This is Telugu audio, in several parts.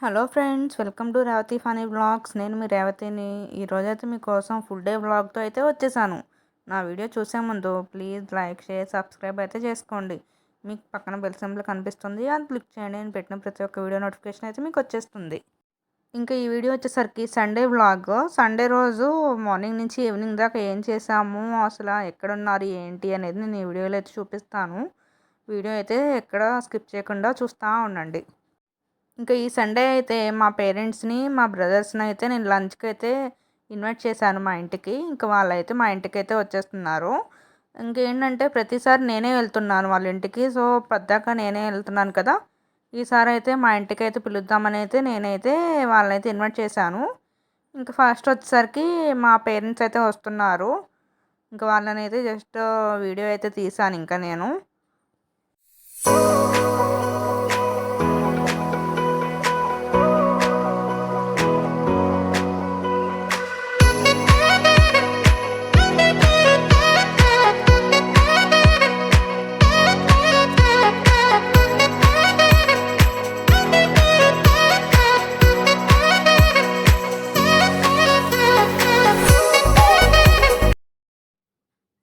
Hello friends, welcome to Revathi Phani vlogs. నేను మీ రేవతిని. ఈరోజైతే మీకోసం ఫుల్ డే వ్లాగ్తో అయితే వచ్చేసాను. నా వీడియో చూసే ముందు ప్లీజ్ లైక్, షేర్, సబ్స్క్రైబ్ అయితే చేసుకోండి. మీకు పక్కన బెల్ సింబల్ కనిపిస్తుంది, అది క్లిక్ చేయండి. నేను పెట్టిన ప్రతి ఒక్క వీడియో నోటిఫికేషన్ అయితే మీకు వచ్చేస్తుంది. ఇంకా ఈ వీడియో వచ్చేసరికి సండే వ్లాగ్. సండే రోజు మార్నింగ్ నుంచి ఈవినింగ్ దాకా ఏం చేసాము, అసలు ఎక్కడున్నారు ఏంటి అనేది నేను ఈ వీడియోలో అయితే చూపిస్తాను. వీడియో అయితే ఎక్కడ స్కిప్ చేయకుండా చూస్తూ ఉండండి. ఇంకా ఈ సండే అయితే మా పేరెంట్స్ని, మా బ్రదర్స్ని అయితే నేను లంచ్కి అయితే ఇన్వైట్ చేశాను మా ఇంటికి. ఇంకా వాళ్ళైతే మా ఇంటికి అయితే వచ్చేస్తున్నారు. ఇంకేంటంటే ప్రతిసారి నేనే వెళ్తున్నాను వాళ్ళ ఇంటికి. సో పద్దాక నేనే వెళ్తున్నాను కదా, ఈసారి అయితే మా ఇంటికి అయితే పిలుద్దామని అయితే నేనైతే వాళ్ళనైతే ఇన్వైట్ చేశాను. ఇంకా ఫస్ట్ వచ్చేసరికి మా పేరెంట్స్ అయితే వస్తున్నారు. ఇంకా వాళ్ళని అయితే జస్ట్ వీడియో అయితే తీశాను ఇంకా నేను.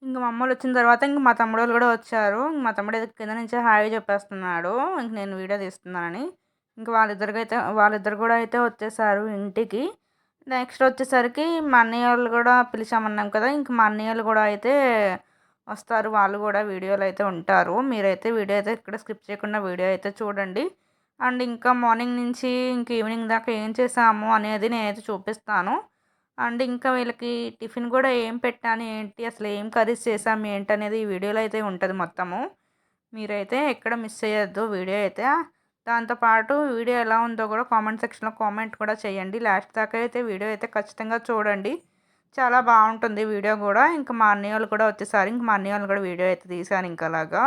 ఇంక మా అమ్మోళ్ళు వచ్చిన తర్వాత ఇంక మా తమ్ముడోళ్ళు కూడా వచ్చారు. మా తమ్ముడు ఏదో కింద నుంచి హాయ్ చెప్పేస్తున్నాడు, ఇంక నేను వీడియో తీస్తున్నానని. ఇంక వాళ్ళిద్దరు కూడా అయితే వచ్చేసారు ఇంటికి. నెక్స్ట్ వచ్చేసరికి మా అన్నయ్య వాళ్ళు కూడా పిలిచామన్నాం కదా, ఇంక మా అన్నయ్య వాళ్ళు కూడా అయితే వస్తారు. వాళ్ళు కూడా వీడియోలో అయితే ఉంటారు. మీరైతే వీడియో అయితే ఇక్కడ స్కిప్ చేయకుండా వీడియో అయితే చూడండి. అండ్ ఇంకా మార్నింగ్ నుంచి ఇంక ఈవినింగ్ దాకా ఏం చేసాము అనేది నేనైతే చూపిస్తాను. అండ్ ఇంకా వీళ్ళకి టిఫిన్ కూడా ఏం పెట్టాను ఏంటి, అసలు ఏం కర్రీస్ చేసాము ఏంటి అనేది ఈ వీడియోలో అయితే ఉంటుంది మొత్తము. మీరైతే ఎక్కడ మిస్ చేయొద్దు వీడియో అయితే. దాంతోపాటు వీడియో ఎలా ఉందో కూడా కామెంట్ సెక్షన్లో కామెంట్ కూడా చేయండి. లాస్ట్ దాకా అయితే వీడియో అయితే ఖచ్చితంగా చూడండి, చాలా బాగుంటుంది వీడియో కూడా. ఇంకా మా అన్నయ్య వాళ్ళు కూడా వచ్చేసారు. ఇంక మా అన్నయ్య వాళ్ళు కూడా వీడియో అయితే తీశాను ఇంకా అలాగా.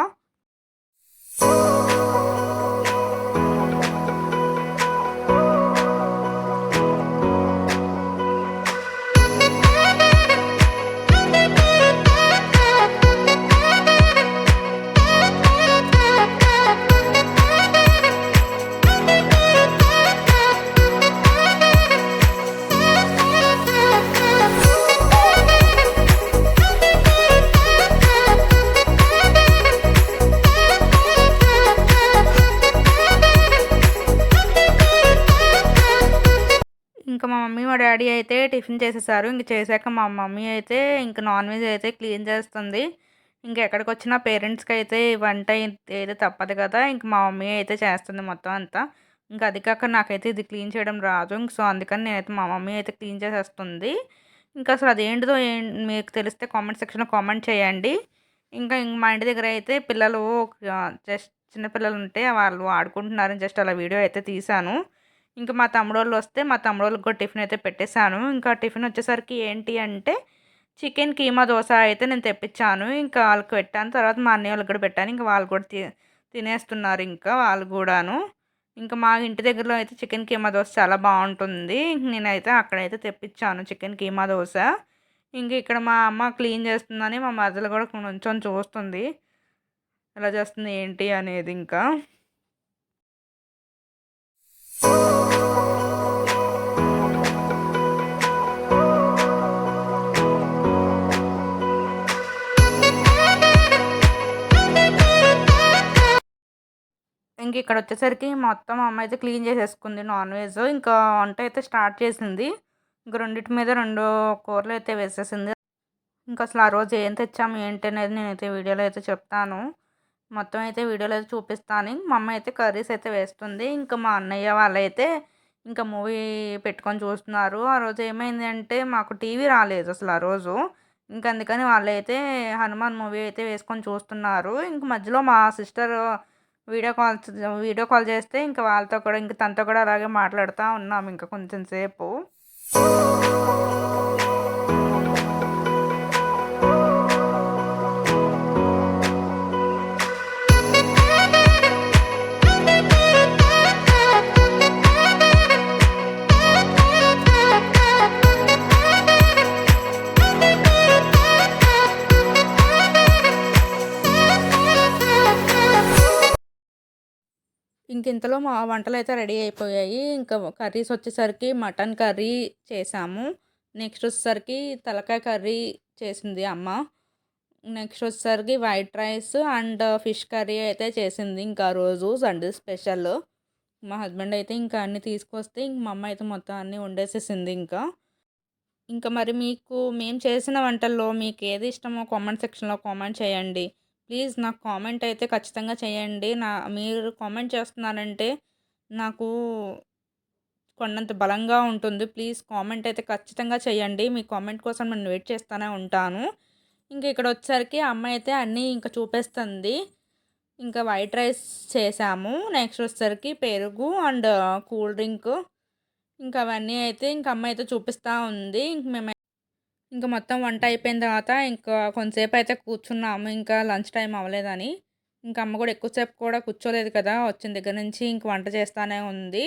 ఇంకా మా మమ్మీ మా డాడీ అయితే టిఫిన్ చేసేసారు. ఇంక చేశాక మా మమ్మీ అయితే ఇంక నాన్ వెజ్ అయితే క్లీన్ చేస్తుంది. ఎక్కడికి వచ్చిన పేరెంట్స్కి అయితే వంట అయితే తప్పదు కదా, ఇంక మా మమ్మీ అయితే చేస్తుంది మొత్తం అంతా. ఇంకా అది కాక నాకైతే ఇది క్లీన్ చేయడం రాదు. సో అందుకని నేనైతే మా మమ్మీ అయితే క్లీన్ చేసేస్తుంది. ఇంకా అసలు అదేంటిదో మీకు తెలిస్తే కామెంట్ సెక్షన్లో కామెంట్ చేయండి. మా ఇంటి దగ్గర అయితే పిల్లలు జస్ట్ చిన్నపిల్లలు ఉంటే వాళ్ళు ఆడుకుంటున్నారని జస్ట్ అలా వీడియో అయితే తీశాను. ఇంకా మా తమ్ముడోళ్ళు వస్తే మా తమ్ముడోళ్ళకి కూడా టిఫిన్ అయితే పెట్టేశాను. ఇంకా టిఫిన్ వచ్చేసరికి ఏంటి అంటే చికెన్ కీమా దోశ అయితే నేను తెప్పించాను. ఇంకా వాళ్ళకి పెట్టాను. తర్వాత మా అన్నయ్య వాళ్ళకి కూడా పెట్టాను. ఇంకా వాళ్ళు కూడా తినేస్తున్నారు ఇంకా వాళ్ళు కూడాను. ఇంకా మా ఇంటి దగ్గరలో అయితే చికెన్ కీమా దోశ చాలా బాగుంటుంది. నేనైతే అక్కడైతే తెప్పించాను చికెన్ కీమా దోశ. ఇక్కడ మా అమ్మ క్లీన్ చేస్తుందని మా మరదలు కూడా కొంచెం చూస్తుంది ఎలా చేస్తుంది ఏంటి అనేది. ఇంకా ఇక్కడ వచ్చేసరికి మొత్తం అమ్మ అయితే క్లీన్ చేసేసుకుంది నాన్ వెజ్. ఇంకా వంట అయితే స్టార్ట్ చేసింది. ఇంక రెండింటి మీద 2 కూరలు అయితే వేసేసింది. ఇంకా అసలు ఆ రోజు ఏం తెచ్చాము ఏంటి అనేది నేనైతే వీడియోలో అయితే చెప్తాను. మొత్తం అయితే వీడియోలో అయితే చూపిస్తాను. మా అమ్మ అయితే కర్రీస్ అయితే వేస్తుంది. ఇంకా మా అన్నయ్య వాళ్ళైతే ఇంకా మూవీ పెట్టుకొని చూస్తున్నారు. ఆ రోజు ఏమైంది అంటే మాకు టీవీ రాలేదు అసలు ఆ రోజు. అందుకని వాళ్ళైతే హనుమాన్ మూవీ అయితే వేసుకొని చూస్తున్నారు. మధ్యలో మా సిస్టర్ వీడియో కాల్ చేస్తే ఇంకా వాళ్ళతో కూడా తనతో కూడా అలాగే మాట్లాడుతూ ఉన్నాం ఇంకా కొంచెం సేపు. ఇంతలో మా వంటలైతే రెడీ అయిపోయాయి. ఇంకా కర్రీస్ వచ్చేసరికి మటన్ కర్రీ చేశాము. నెక్స్ట్ వచ్చేసరికి తలకాయ కర్రీ చేసింది అమ్మ. నెక్స్ట్ వచ్చేసరికి white rice and fish curry అయితే చేసింది ఇంకా ఆ రోజు సండే స్పెషల్. మా హస్బెండ్ అయితే ఇంకా అన్నీ తీసుకొస్తే ఇంక మా అమ్మ అయితే మొత్తం అన్నీ వండేసేసింది ఇంకా. ఇంకా మరి మీకు మేము చేసిన వంటల్లో మీకు ఏది ఇష్టమో కామెంట్ సెక్షన్‌లో కామెంట్ చేయండి. ప్లీజ్ నాకు కామెంట్ అయితే ఖచ్చితంగా చేయండి. మీరు కామెంట్ చేస్తున్నారంటే నాకు కొండంత బలంగా ఉంటుంది. ప్లీజ్ కామెంట్ అయితే ఖచ్చితంగా చేయండి. మీ కామెంట్ కోసం నేను వెయిట్ చేస్తూనే ఉంటాను. ఇంక ఇక్కడొచ్చేసరికి అమ్మ అయితే అన్నీ ఇంక చూపిస్తుంది. ఇంకా వైట్ రైస్ చేశాము. నెక్స్ట్ వచ్చేసరికి పెరుగు అండ్ కూల్ డ్రింక్ ఇంకా అవన్నీ అయితే ఇంక అమ్మ అయితే చూపిస్తా ఉంది. ఇంక మొత్తం వంట అయిపోయిన తర్వాత ఇంకా కొంతసేపు అయితే కూర్చున్నాము. ఇంకా లంచ్ టైం అవ్వలేదని. ఇంకా అమ్మ కూడా ఎక్కువసేపు కూడా కూర్చోలేదు కదా! వచ్చిన దగ్గర నుంచి ఇంక వంట చేస్తానే ఉంది.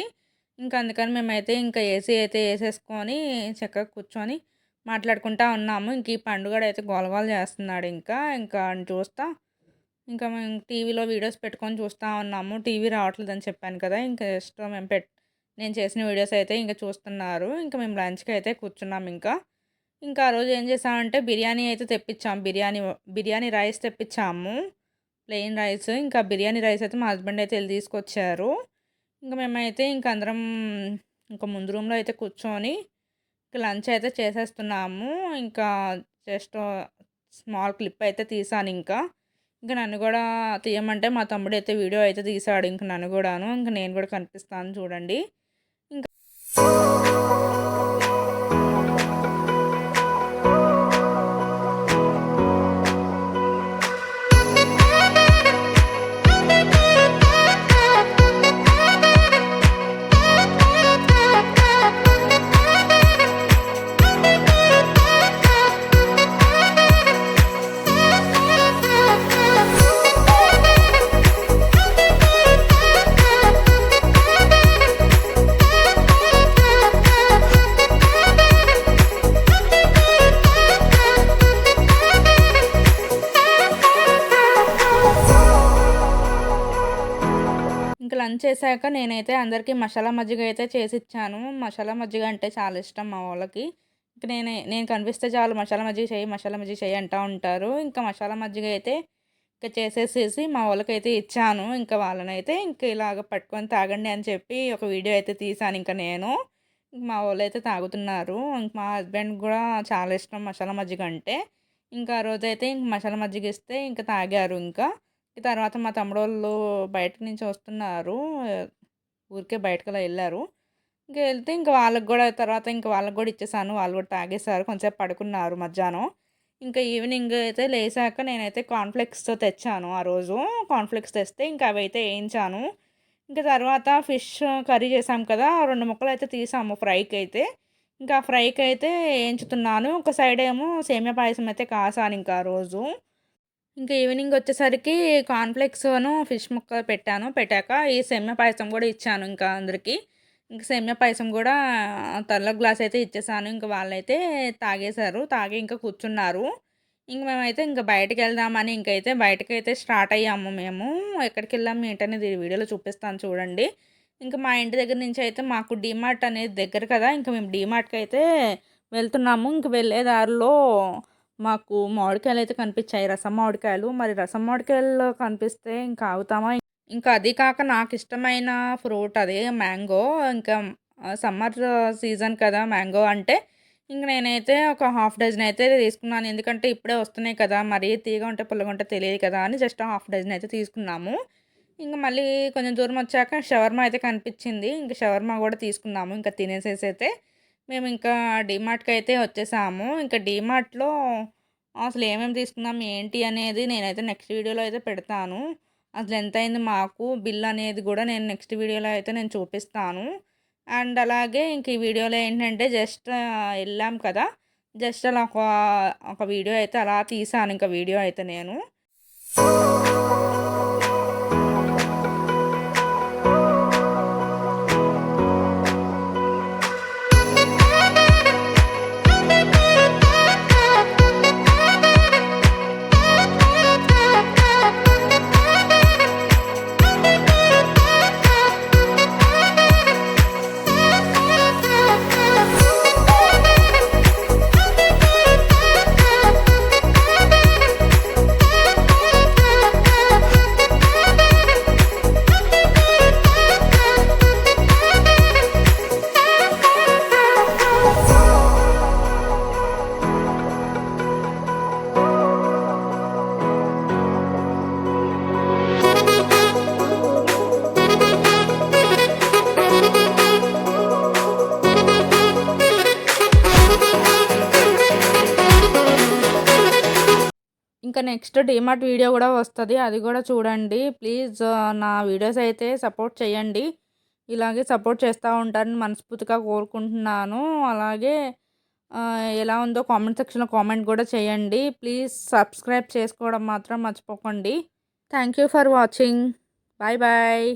ఇంకా అందుకని మేమైతే ఇంకా ఏసీ అయితే ఏసేసుకొని చక్కగా కూర్చొని మాట్లాడుకుంటా ఉన్నాము. ఇంక ఈ పండుగాడైతే గోల గోల చేస్తున్నాడు ఇంకా. ఇంకా ఆడిని చూస్తా ఇంకా మేము టీవీలో వీడియోస్ పెట్టుకొని చూస్తా ఉన్నాము. టీవీ రావట్లేదని చెప్పాను కదా! ఇంకా జస్ట్ నేను చేసిన వీడియోస్ అయితే ఇంక చూస్తున్నారు. ఇంక మేము లంచ్‌కి అయితే కూర్చున్నాం ఇంకా. ఇంకా ఆ రోజు ఏం చేసామంటే బిర్యానీ అయితే తెప్పించాం. బిర్యానీ రైస్ తెప్పించాము. Plain rice. ఇంకా బిర్యానీ రైస్ అయితే మా హస్బెండ్ అయితే ఎళ్లి తీసుకొచ్చారు. ఇంక మేమైతే ఇంక అందరం ఇంక ముందు రూమ్‌లో అయితే కూర్చొని ఇంక లంచ్ అయితే చేసేస్తున్నాము. ఇంకా జస్ట్ స్మాల్ క్లిప్ అయితే తీశానింకా. ఇంక నన్ను గూడా తీయమంటే మా తమ్ముడైతే వీడియో అయితే తీశాడు ఇంక నన్ను గూడాను. ఇంక నేను గూడా కనిపిస్తాను చూడండి. ఇంకా లంచ్ చేశాక నేనైతే అందరికీ మసాలా మజ్జిగ అయితే చేసిచ్చాను. మసాలా మజ్జిగ అంటే చాలా ఇష్టం మా వాళ్ళకి. ఇంక నేను కనిపిస్తే చాలు మసాలా మజ్జిగ చెయ్యి, మసాలా మజ్జిగ చెయ్యి అంటా ఉంటారు. ఇంకా మసాలా మజ్జిగ అయితే ఇంక చేసేసేసి మా వాళ్ళకైతే ఇచ్చాను. ఇంకా వాళ్ళనైతే ఇంక ఇలాగ పట్టుకొని తాగండి అని చెప్పి ఒక వీడియో అయితే తీశాను ఇంక నేను. మా వాళ్ళైతే తాగుతున్నారు. ఇంక మా హస్బెండ్‌కి గూడా చాలా ఇష్టం మసాలా మజ్జిగ అంటే. ఇంకా ఆ రోజైతే ఇంక మసాలా మజ్జిగ ఇస్తే ఇంక తాగారు ఇంకా. తర్వాత మా తమ్ముడోళ్ళు బయట నుంచి వస్తున్నారు. ఊరికే బయటకలా ఎళ్లారు. ఇంక ఎళ్తే ఇంక వాళ్ళకి గూడా తర్వాత ఇంక వాళ్ళకి గూడా ఇచ్చేసాను. వాళ్ళు గూడా తాగేసారు. కొంసేపు పడుకున్నారు మధ్యాహ్నం. ఇంకా ఈవినింగ్ అయితే లేసాక నేనైతే కార్న్‌ఫ్లెక్స్ తెచ్చాను ఆ రోజు. కార్న్‌ఫ్లెక్స్ తెస్తే ఇంక అవైతే ఏయించాను. ఇంక తర్వాత ఫిష్ కర్రీ చేసాం కదా! 2 ముక్కలైతే తీసాము ఫ్రైకైతే. ఇంకా ఫ్రైకైతే ఏంచుతున్నాను. ఒక సైడేమో సేమియా పాయసం అయితే కాసానింక ఆ రోజు. ఇంకా ఈవినింగ్ వచ్చేసరికి కార్న్‌ఫ్లెక్స్‌ను ఫిష్ ముక్కలు పెట్టాను. పెట్టాక ఈ సేమియా పాయసం గూడా ఇచ్చాను ఇంకా అందరికి. ఇంక సేమియా పాయసం గూడా తల్ల గ్లాస్ అయితే ఇచ్చేసాను. ఇంక వాళ్ళైతే తాగేశారు. తాగి ఇంకా కూర్చున్నారు. ఇంక మేమైతే ఇంక బయటికెళ్దామని ఇంకైతే బయటకైతే స్టార్ట్ అయ్యాము మేము. ఎక్కడికెళ్ళాము ఏంటనేది ఈ వీడియోలో చూపిస్తాను చూడండి. ఇంక మా ఇంటి దగ్గర నుంచి అయితే మాకు డీమార్ట్ అనేది దగ్గర కదా! ఇంక మేము డీమార్ట్‌కైతే వెళ్తున్నాము. ఇంక వెళ్ళే దారిలో మాకు మామిడికాయలైతే కనిపించాయి. రసం మామిడికాయలు. మరి రసం మామిడికాయలు కనిపిస్తే ఇంక ఆగుతామా? ఇంకా అది కాక నాకిష్టమైన ఫ్రూట్ అదే మ్యాంగో. ఇంకా సమ్మర్ సీజన్ కదా! మ్యాంగో అంటే ఇంక నేనైతే ఒక హాఫ్ డజన్ అయితే తీసుకున్నాను. ఎందుకంటే ఇప్పుడే వస్తున్నాయి కదా! మరీ తీయగా ఉంటే పుల్లగా ఉంటే తెలియదు కదా! అని జస్ట్ హాఫ్ డజన్ అయితే తీసుకున్నాము. ఇంక మళ్ళీ కొంచెం దూరం వచ్చాక షవర్మా అయితే కనిపించింది. ఇంక షవర్మా కూడా తీసుకున్నాము. ఇంకా తినేసేసైతే మేము ఇంకా డీమార్ట్‌కైతే వచ్చేసాము. ఇంకా డీమార్ట్‌లో అసలు ఏమేమి తీసుకున్నాం ఏంటి అనేది నేనైతే నెక్స్ట్ వీడియోలో అయితే పెడతాను. అసలు ఎంతయింది మాకు బిల్ అనేది కూడా నేను నెక్స్ట్ వీడియోలో అయితే నేను చూపిస్తాను. అండ్ అలాగే ఇంక ఈ వీడియోలో ఏంటంటే జస్ట్ ఎళ్ళాం కదా! జస్ట్ అలా ఒక వీడియో అయితే అలా తీశాను ఇంక వీడియో అయితే నేను. నెక్స్ట్ డీమార్ట్ వీడియో కూడా వస్తుంది, అది కూడా చూడండి ప్లీజ్. నా వీడియోస్ అయితే సపోర్ట్ చేయండి, ఇలాగే సపోర్ట్ చేస్తూ ఉంటారని మనస్ఫూర్తిగా కోరుకుంటున్నాను. అలాగే ఎలా ఉందో కామెంట్ సెక్షన్లో కామెంట్ కూడా చేయండి. ప్లీజ్ సబ్స్క్రైబ్ చేసుకోవడం మాత్రం మర్చిపోకండి. Thank you for watching. Bye bye.